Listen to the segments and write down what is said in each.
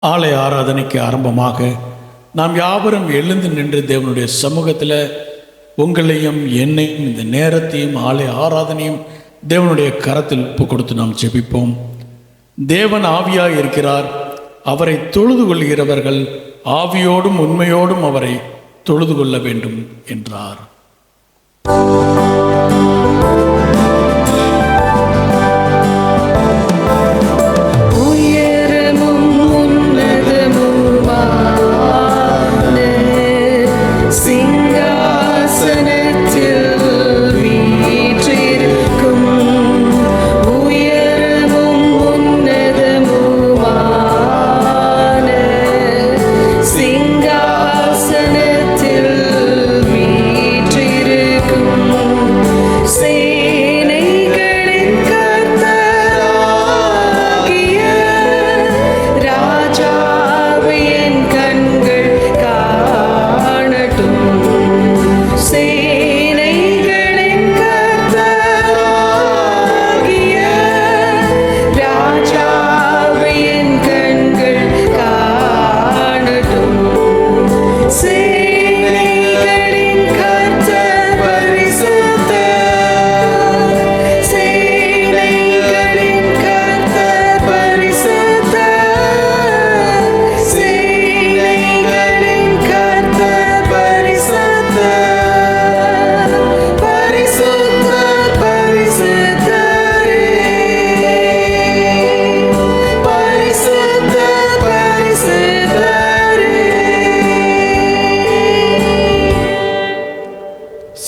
ஆலய ஆராதனைக்கு ஆரம்பமாக நாம் யாவரும் எழுந்து நின்று தேவனுடைய சமூகத்தில் உங்களையும் என்னையும் இந்த நேரத்தையும் ஆலய ஆராதனையும் தேவனுடைய கரத்தில் ஒப்பு கொடுத்து நாம் ஜெபிப்போம். தேவன் ஆவியாய் இருக்கிறார். அவரை தொழுது கொள்கிறவர்கள் ஆவியோடும் உண்மையோடும் அவரை தொழுது கொள்ள வேண்டும் என்றார்.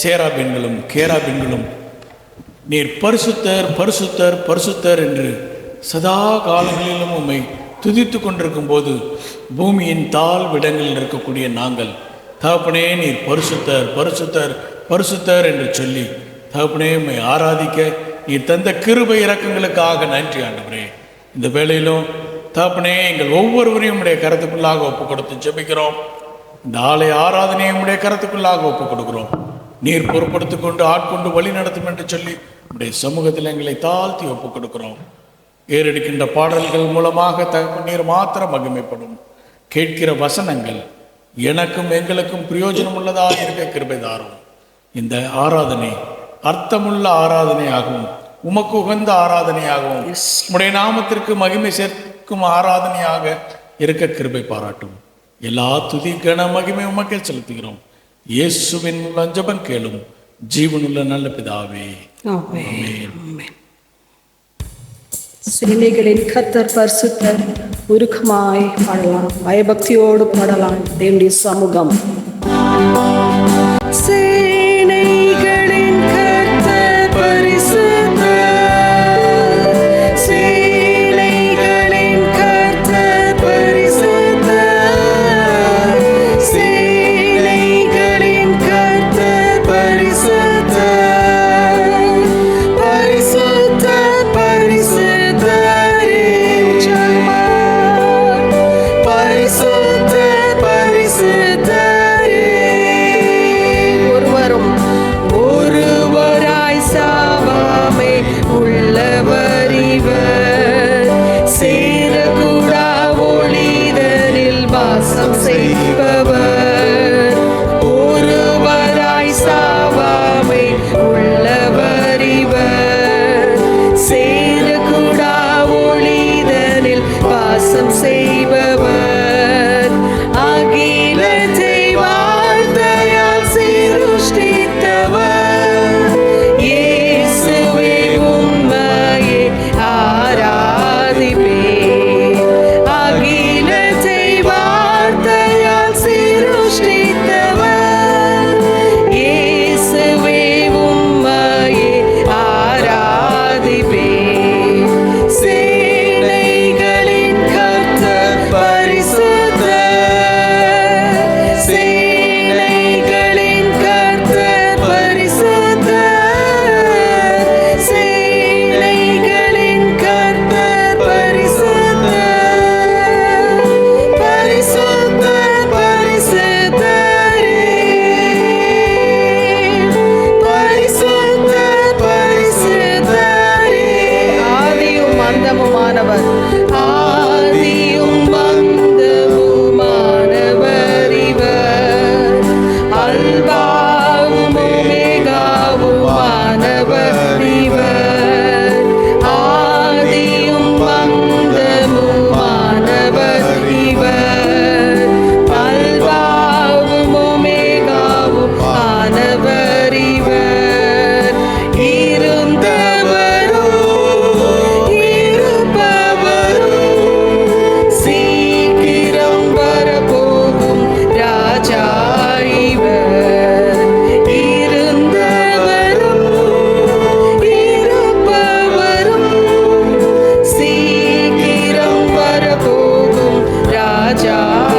சேராபீன்களும் கேராபீன்களும் நீர் பரிசுத்தர் பரிசுத்தர் பரிசுத்தர் என்று சதா காலங்களிலும் உம்மை துதித்து கொண்டிருக்கும் போது பூமியின் தாழ் விடங்களில் இருக்கக்கூடிய நாங்கள் தகப்பனே நீர் பரிசுத்தர் பரிசுத்தர் பரிசுத்தர் என்று சொல்லி தகப்பனே உம்மை ஆராதிக்க நீர் தந்த கிருபை இரக்கங்களுக்காக நன்றி ஆண்டவரே. இந்த வேளையிலும் தகப்பனே எங்கள் ஒவ்வொருவரையும் உடைய கருத்துக்குள்ளாக ஒப்பு கொடுத்து ஜெபிக்கிறோம். இந்த ஆலய ஆராதனையை உடைய கருத்துக்குள்ளாக ஒப்பு கொடுக்கிறோம். நீர் பொறுப்படுத்திக் கொண்டு ஆட்கொண்டு வழி நடத்தும் என்று சொல்லி உடைய சமூகத்தில் எங்களை தாழ்த்தி ஒப்புக் கொடுக்கிறோம். ஏறெடுக்கின்ற பாடல்கள் மூலமாக நீர் மாத்திரம் மகிமைப்படும். கேட்கிற வசனங்கள் எனக்கும் எங்களுக்கும் பிரயோஜனம் உள்ளதாக இருக்க கிருபை தாரும். இந்த ஆராதனை அர்த்தமுள்ள ஆராதனையாகவும் உமக்கு உகந்த ஆராதனையாகவும் உடைய நாமத்திற்கு மகிமை சேர்க்கும் ஆராதனையாக இருக்க கிருபை பாராட்டும். எல்லா துதி கன மகிமை உமக்கே செலுத்துகிறோம். இயேசுவின் ஜெபம் கேளும் ஜீவனுள்ள நல்ல பிதாவே. ஆமென். சேனைகளின் கர்த்தர் பரிசுத்தர். உருக்கமாய் பாடலாம், பயபக்தியோடு பாடலாம். தேவனுடைய சமூகம். ராஜா